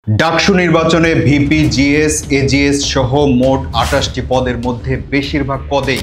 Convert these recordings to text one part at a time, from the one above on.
ডাকসু নির্বাচনে VP, GS, AGS সহ মোট ২৮টি পদের মধ্যে বেশিরভাগ পদেই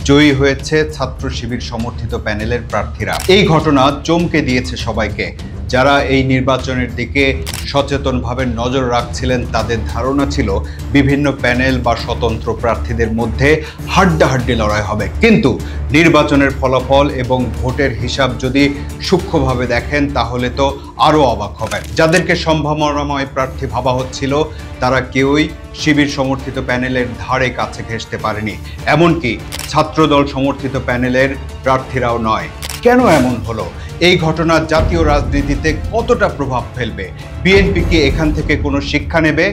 জয়ী হয়েছে ছাত্র শিবির সমর্থিত প্যানেলের প্রার্থীরা। এই ঘটনা চমকে দিয়েছে সবাইকে। যারা এই নির্বাচনের দিকে সচেতনভাবে নজর রাখছিলেন তাদের ধারণা ছিল বিভিন্ন প্যানেল বা স্বতন্ত্র প্রার্থীদের মধ্যে হাড্ডাহাড্ডি লড়াই হবে, কিন্তু নির্বাচনের ফলাফল এবং ভোটের হিসাব যদি সূক্ষ্মভাবে দেখেন তাহলে তো আরও অবাক হবেন। যাদেরকে সম্ভাবনাময় প্রার্থী ভাবা হচ্ছিল তারা কেউই শিবির সমর্থিত প্যানেলের ধারে কাছে ঘেঁষতে পারেনি, এমনকি ছাত্রদল সমর্থিত প্যানেলের প্রার্থীরাও নয়। কেন এমন হলো? এই ঘটনা জাতীয় রাজনীতিতে কতটা প্রভাব ফেলবে? বিএনপি কি এখান থেকে কোনো শিক্ষা নেবে?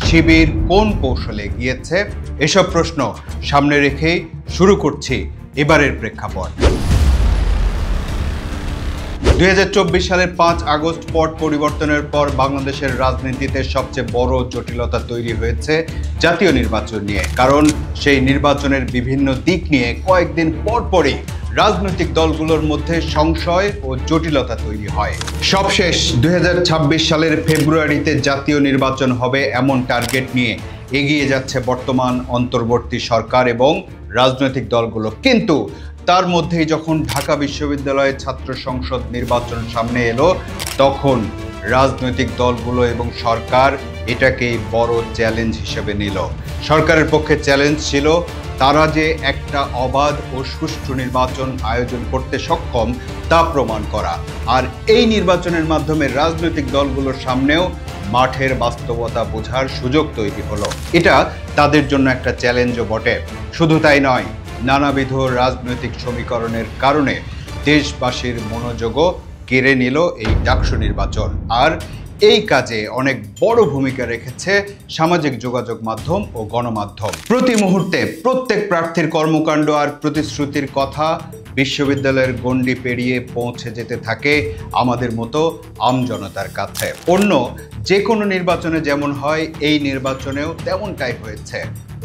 শিবির কোন কৌশলে গিয়েছে? এসব প্রশ্ন সামনে রেখেই শুরু করছি এবারের প্রেক্ষাপট। ২০২৪ সালের ৫ আগস্ট পট পরিবর্তনের পর বাংলাদেশের রাজনীতিতে সবচেয়ে বড় জটিলতা তৈরি হয়েছে জাতীয় নির্বাচন নিয়ে। কারণ সেই নির্বাচনের বিভিন্ন দিক নিয়ে কয়েকদিন পরপরই রাজনৈতিক দলগুলোর মধ্যে সংশয় ও জটিলতা তৈরি হয়। সবশেষ ২০২৬ সালের ফেব্রুয়ারিতে জাতীয় নির্বাচন হবে এমন টার্গেট নিয়ে এগিয়ে যাচ্ছে বর্তমান অন্তর্বর্তী সরকার এবং রাজনৈতিক দলগুলো। কিন্তু তার মধ্যেই যখন ঢাকা বিশ্ববিদ্যালয়ের ছাত্র সংসদ নির্বাচন সামনে এলো, তখন রাজনৈতিক দলগুলো এবং সরকার এটাকেই বড় চ্যালেঞ্জ হিসেবে নিল। সরকারের পক্ষে চ্যালেঞ্জ ছিল তারা যে একটা অবাধ ও সুষ্ঠু নির্বাচন আয়োজন করতে সক্ষম তা প্রমাণ করা, আর এই নির্বাচনের মাধ্যমে রাজনৈতিক দলগুলোর সামনেও মাঠের বাস্তবতা বোঝার সুযোগ তৈরি হলো। এটা তাদের জন্য একটা চ্যালেঞ্জও বটে। শুধু তাই নয়, নানাবিধ রাজনৈতিক সমীকরণের কারণে দেশবাসীর মনোযোগও কেড়ে নিল এই ডাকসু নির্বাচন। আর এই কাজে অনেক বড় ভূমিকা রেখেছে সামাজিক যোগাযোগ মাধ্যম ও গণমাধ্যম। প্রতি মুহূর্তে প্রত্যেক প্রার্থীর কর্মকাণ্ড আর প্রতিশ্রুতির কথা বিশ্ববিদ্যালয়ের গণ্ডি পেরিয়ে পৌঁছে যেতে থাকে আমাদের মতো আমজনতার কাছে। অন্য যে কোনো নির্বাচনে যেমন হয়, এই নির্বাচনেও তেমনটাই হয়েছে।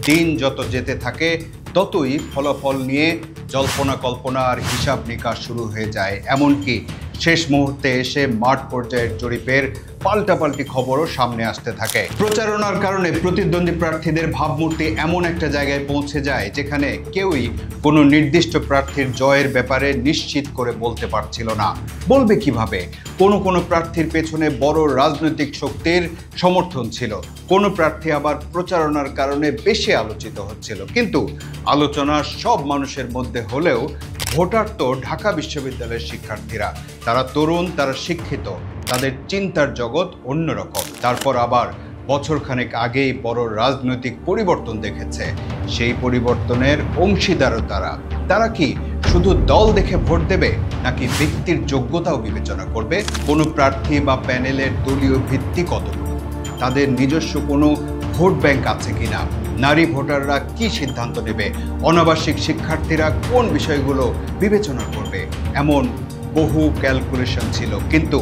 দিন যত যেতে থাকে ততই ফলাফল নিয়ে জল্পনা কল্পনা আর হিসাব নিকাশ শুরু হয়ে যায়। এমনকি শেষ মুহূর্তে এসে মাঠ পর্যায়ের জরিপের পাল্টাপাল্টি খবরও সামনে আসতে থাকে। প্রচারণার কারণে প্রতিদ্বন্দ্বী প্রার্থীদের ভাবমূর্তি এমন একটা জায়গায় পৌঁছে যায় যেখানে কেউই কোনো নির্দিষ্ট প্রার্থীর জয়ের ব্যাপারে নিশ্চিত করে বলতে পারছিল না। বলবে কিভাবে? কোনো প্রার্থীর পেছনে বড় রাজনৈতিক শক্তির সমর্থন ছিল, কোনো প্রার্থী আবার প্রচারণার কারণে বেশি আলোচিত হচ্ছিল। কিন্তু আলোচনা সব মানুষের মধ্যে হলেও ভোটার তো ঢাকা বিশ্ববিদ্যালয়ের শিক্ষার্থীরা। তারা তরুণ, তারা শিক্ষিত, তাদের চিন্তার জগৎ অন্যরকম। তারপর আবার বছরখানেক আগেই বড় রাজনৈতিক পরিবর্তন দেখেছে। সেই পরিবর্তনের অংশীদারও তারা। তারা কি শুধু দল দেখে ভোট দেবে, নাকি ব্যক্তির যোগ্যতাও বিবেচনা করবে? কোনো প্রার্থী বা প্যানেলের দলীয় ভিত্তি কতটুকু, তাদের নিজস্ব কোনো ভোট ব্যাংক আছে কিনা, নারী ভোটাররা কি সিদ্ধান্ত নেবে, অনাবাসিক শিক্ষার্থীরা কোন বিষয়গুলো বিবেচনা করবে, এমন বহু ক্যালকুলেশন ছিল। কিন্তু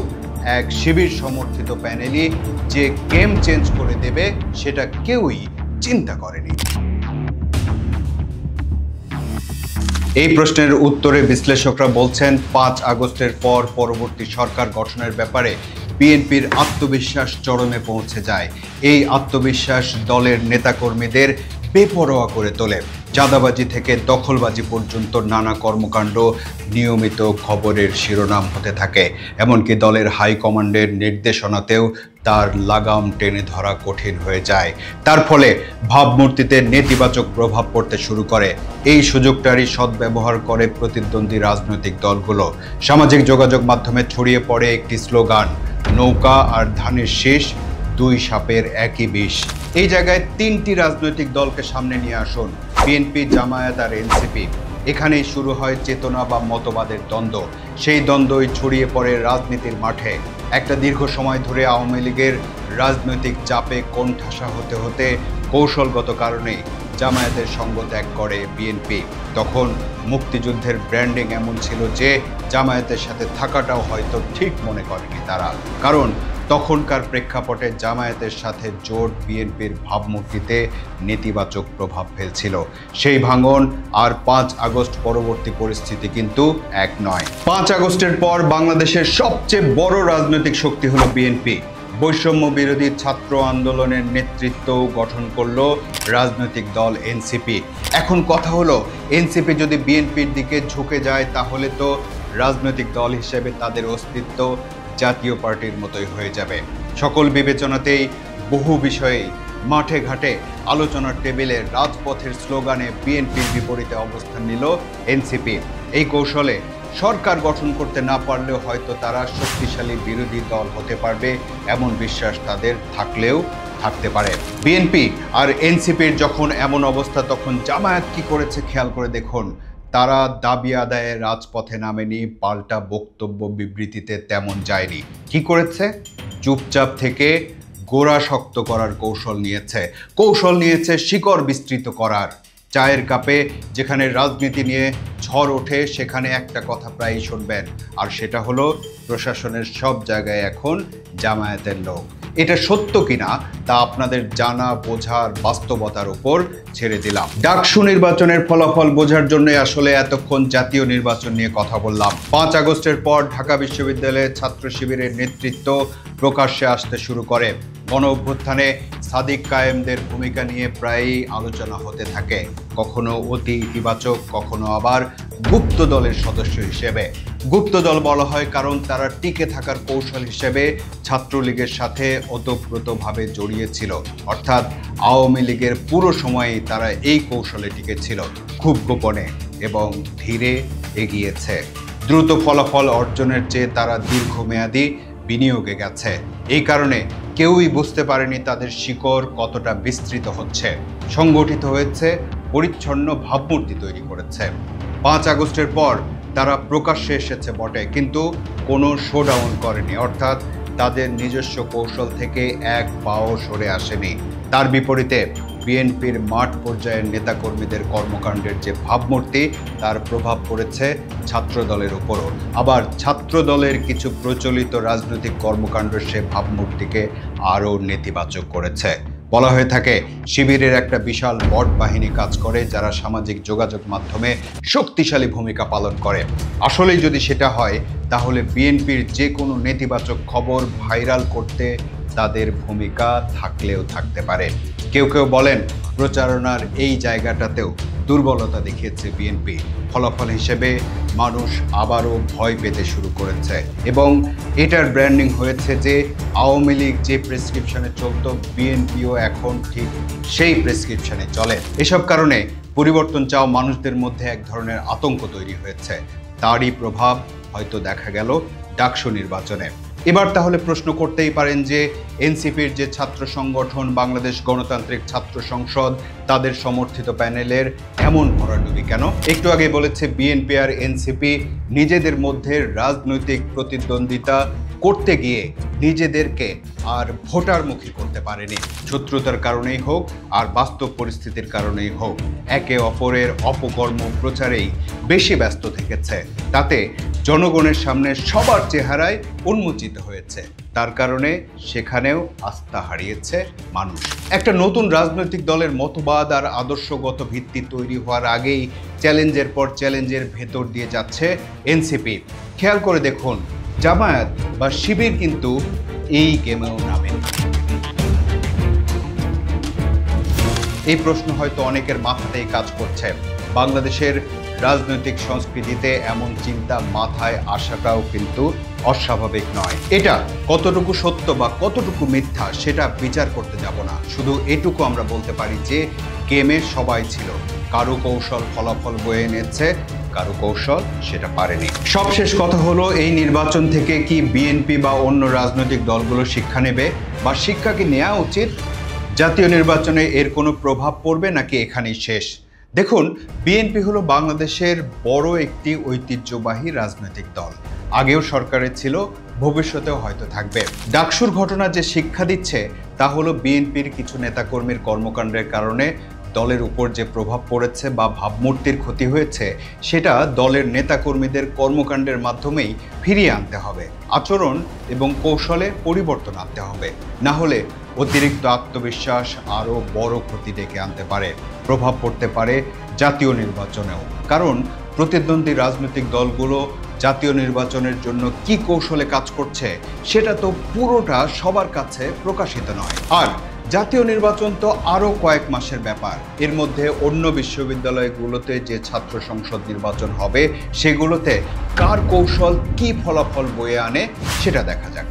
এক শিবির সমর্থিত প্যানেলই যে গেম চেঞ্জ করে দেবে সেটা কেউই চিন্তা করেনি। এই প্রশ্নের উত্তরে বিশ্লেষকরা বলছেন ৫ আগস্টের পর পরবর্তী সরকার গঠনের ব্যাপারে বিএনপির আত্মবিশ্বাস চরমে পৌঁছে যায়। এই আত্মবিশ্বাস দলের নেতাকর্মীদের বেপরোয়া করে তোলে। চাঁদাবাজি থেকে দখলবাজি পর্যন্ত নানা কর্মকাণ্ড নিয়মিত খবরের শিরোনাম হতে থাকে। এমনকি দলের হাইকমান্ডের নির্দেশনাতেও তার লাগাম টেনে ধরা কঠিন হয়ে যায়। তার ফলে ভাবমূর্তিতে নেতিবাচক প্রভাব পড়তে শুরু করে। এই সুযোগটারই সদ্ব্যবহার করে প্রতিদ্বন্দ্বী রাজনৈতিক দলগুলো। সামাজিক যোগাযোগ মাধ্যমে ছড়িয়ে পড়ে একটি স্লোগান, নৌকা আর ধানের শীষ, দুই সাপের একই বিষ। এই জায়গায় তিনটি রাজনৈতিক দলকে সামনে নিয়ে আসুন, বিএনপি, জামায়াত আর এনসিপি। এখানেই শুরু হয় চেতনা বা মতবাদের দ্বন্দ্ব। সেই দ্বন্দ্বই ছড়িয়ে পড়ে রাজনীতির মাঠে। একটা দীর্ঘ সময় ধরে আওয়ামী লীগের রাজনৈতিক চাপে কোণঠাসা হতে হতে কৌশলগত কারণে জামায়াতের সঙ্গ ত্যাগ করে বিএনপি। তখন মুক্তিযুদ্ধের ব্র্যান্ডিং এমন ছিল যে জামায়াতের সাথে থাকাটাও হয়তো ঠিক মনে করেনি তারা, কারণ তখনকার প্রেক্ষাপটে জামায়াতের সাথে জোট বিএনপির ভাবমূর্তিতে নেতিবাচক প্রভাব ফেলছিল। সেই ভাঙন আর ৫ আগস্ট পরবর্তী পরিস্থিতি কিন্তু এক নয়। ৫ আগস্টের পর বাংলাদেশের সবচেয়ে বড় রাজনৈতিক শক্তি হলো বিএনপি। বৈষম্য বিরোধী ছাত্র আন্দোলনের নেতৃত্ব গঠন করলো রাজনৈতিক দল এনসিপি। এখন কথা হলো, এনসিপি যদি বিএনপির দিকে ঝুঁকে যায় তাহলে তো রাজনৈতিক দল হিসেবে তাদের অস্তিত্ব জাতীয় পার্টির মতোই হয়ে যাবে। সকল বিবেচনাতেই বহু বিষয়ে মাঠে ঘাটে আলোচনার টেবিলে রাজপথের স্লোগানে বিএনপির বিপরীতে অবস্থান নিল এনসিপি। এই কৌশলে সরকার গঠন করতে না পারলেও হয়তো তারা শক্তিশালী বিরোধী দল হতে পারবে, এমন বিশ্বাস তাদের থাকলেও থাকতে পারে। বিএনপি আর এনসিপির যখন এমন অবস্থা, তখন জামায়াত কি করেছে খেয়াল করে দেখুন। তারা দাবি আদায়ে রাজপথে নামেনি, পাল্টা বক্তব্য বিবৃতিতে তেমন যায়নি। কি করেছে? চুপচাপ থেকে গোড়া শক্ত করার কৌশল নিয়েছে শিকড় বিস্তৃত করার। চায়ের কাপে যেখানে রাজনীতি নিয়ে ঝড় ওঠে সেখানে একটা কথা প্রায়ই শুনবেন, আর সেটা হলো প্রশাসনের সব জায়গায় এখন জামায়াতের লোক। এটা সত্য কিনা তা আপনাদের জানা বোঝার বাস্তবতার উপর ছেড়ে দিলাম। ডাকসু নির্বাচনের ফলাফল বোঝার জন্য আসলে এতক্ষণ জাতীয় নির্বাচন নিয়ে কথা বললাম। 5 আগস্টের পর ঢাকা বিশ্ববিদ্যালয়ের ছাত্র শিবিরের নেতৃত্ব প্রকাশ্যে আসতে শুরু করে। গণ অভ্যুত্থানে সাদিক কায়েমদের ভূমিকা নিয়ে প্রায়ই আলোচনা হতে থাকে, কখনো অতি ইতিবাচক, কখনো আবার গুপ্ত দলের সদস্য হিসেবে। গুপ্ত দল বলা হয় কারণ তারা টিকে থাকার কৌশল হিসেবে ছাত্রলীগের সাথে ওতপ্রোতভাবে জড়িয়ে ছিল, অর্থাৎ আওয়ামী লীগের পুরো সময়েই তারা এই কৌশলে টিকেছিল, খুব গোপনে এবং ধীরে এগিয়েছে। দ্রুত ফলাফল অর্জনের চেয়ে তারা দীর্ঘমেয়াদী বিনিয়োগে গেছে। এই কারণে কেউই বুঝতে পারেনি তাদের শিকড় কতটা বিস্তৃত হচ্ছে। সংগঠিত হয়েছে, পরিচ্ছন্ন ভাবমূর্তি তৈরি করেছে। 5 আগস্টের পর তারা প্রকাশ্যে এসেছে বটে, কিন্তু কোনো শোডাউন করেনি, অর্থাৎ তাদের নিজস্ব কৌশল থেকে এক পাও সরে আসেনি। তার বিপরীতে বিএনপির মাঠ পর্যায়ের নেতাকর্মীদের কর্মকাণ্ডের যে ভাবমূর্তি, তার প্রভাব পড়েছে ছাত্রদলের উপরও। আবার ছাত্রদলের কিছু প্রচলিত রাজনৈতিক কর্মকাণ্ড সে ভাবমূর্তিকে আরও নেতিবাচক করেছে। বলা হয়ে থাকে শিবিরের একটা বিশাল বট বাহিনী কাজ করে, যারা সামাজিক যোগাযোগ মাধ্যমে শক্তিশালী ভূমিকা পালন করে। আসলেই যদি সেটা হয় তাহলে বিএনপির যে কোনো নেতিবাচক খবর ভাইরাল করতে তাদের ভূমিকা থাকলেও থাকতে পারে। কেউ কেউ বলেন প্রচারণার এই জায়গাটাতেও দুর্বলতা দেখিয়েছে বিএনপি। ফলাফল হিসেবে মানুষ আবারও ভয় পেতে শুরু করেছে এবং এটার ব্র্যান্ডিং হয়েছে যে আওয়ামী লীগ যে প্রেসক্রিপশনে চলতো, বিএনপিও এখন ঠিক সেই প্রেসক্রিপশনে চলে। এসব কারণে পরিবর্তন চাওয়া মানুষদের মধ্যে এক ধরনের আতঙ্ক তৈরি হয়েছে। তারই প্রভাব হয়তো দেখা গেল ডাকসু নির্বাচনে। এবার তাহলে প্রশ্ন করতেই পারেন যে এনসিপির যে ছাত্র সংগঠন বাংলাদেশ গণতান্ত্রিক ছাত্র সংসদ, তাদের সমর্থিত প্যানেলের এমন ভরাডুবি কেন? একটু আগে বলেছে বিএনপি আর এনসিপি নিজেদের মধ্যে রাজনৈতিক প্রতিদ্বন্দ্বিতা করতে গিয়ে নিজেদেরকে আর ভোটারমুখী করতে পারেনি। শত্রুতার কারণেই হোক আর বাস্তব পরিস্থিতির কারণেই হোক, একে অপরের অপকর্ম প্রচারেই বেশি ব্যস্ত থেকেছে। তাতে জনগণের সামনে সবার চেহারায় উন্মোচিত হয়েছে। তার কারণে সেখানেও আস্থা হারিয়েছে মানুষ। একটা নতুন রাজনৈতিক দলের মতবাদ আর আদর্শগত ভিত্তি তৈরি হওয়ার আগেই চ্যালেঞ্জের পর চ্যালেঞ্জের ভেতর দিয়ে যাচ্ছে এনসিপি। খেয়াল করে দেখুন, জামায়াত বা শিবির কিন্তু এই গেমেও নামেনি। এই প্রশ্ন হয়তো অনেকের মাথাতেই কাজ করছে। বাংলাদেশের রাজনৈতিক সংস্কৃতিতে এমন চিন্তা মাথায় আসাটাও কিন্তু অস্বাভাবিক নয়। এটা কতটুকু সত্য বা কতটুকু মিথ্যা সেটা বিচার করতে যাব না, শুধু এটুকু আমরা বলতে পারি যে গেমে সবাই ছিল। কারো কৌশল ফলাফল বয়ে এনেছে, কারো কৌশল সেটা পারেনি। সবশেষ কথা হলো, এই নির্বাচন থেকে কি বিএনপি বা অন্য রাজনৈতিক দলগুলো শিক্ষা নেবে, বা শিক্ষা কি নেওয়া উচিত? জাতীয় নির্বাচনে এর কোনো প্রভাব পড়বে নাকি এখানেই শেষ? দেখুন, বিএনপি হলো বাংলাদেশের বড় একটি ঐতিহ্যবাহী রাজনৈতিক দল। আগেও সরকারে ছিল, ভবিষ্যতেও হয়তো থাকবে। ডাকসুর ঘটনা যে শিক্ষা দিচ্ছে তা হলো বিএনপির কিছু নেতাকর্মীর কর্মকাণ্ডের কারণে দলের উপর যে প্রভাব পড়েছে বা ভাবমূর্তির ক্ষতি হয়েছে, সেটা দলের নেতাকর্মীদের কর্মকাণ্ডের মাধ্যমেই ফিরিয়ে আনতে হবে। আচরণ এবং কৌশলে পরিবর্তন আনতে হবে, না হলে অতিরিক্ত আত্মবিশ্বাস আরও বড় ক্ষতি ডেকে আনতে পারে। প্রভাব পড়তে পারে জাতীয় নির্বাচনেও, কারণ প্রতিদ্বন্দ্বী রাজনৈতিক দলগুলো জাতীয় নির্বাচনের জন্য কি কৌশলে কাজ করছে সেটা তো পুরোটা সবার কাছে প্রকাশিত নয়। আর জাতীয় নির্বাচন তো আরও কয়েক মাসের ব্যাপার। এর মধ্যে অন্য বিশ্ববিদ্যালয়গুলোতে যে ছাত্র সংসদ নির্বাচন হবে সেগুলোতে কার কৌশল কি ফলাফল বয়ে আনে সেটা দেখা যাক।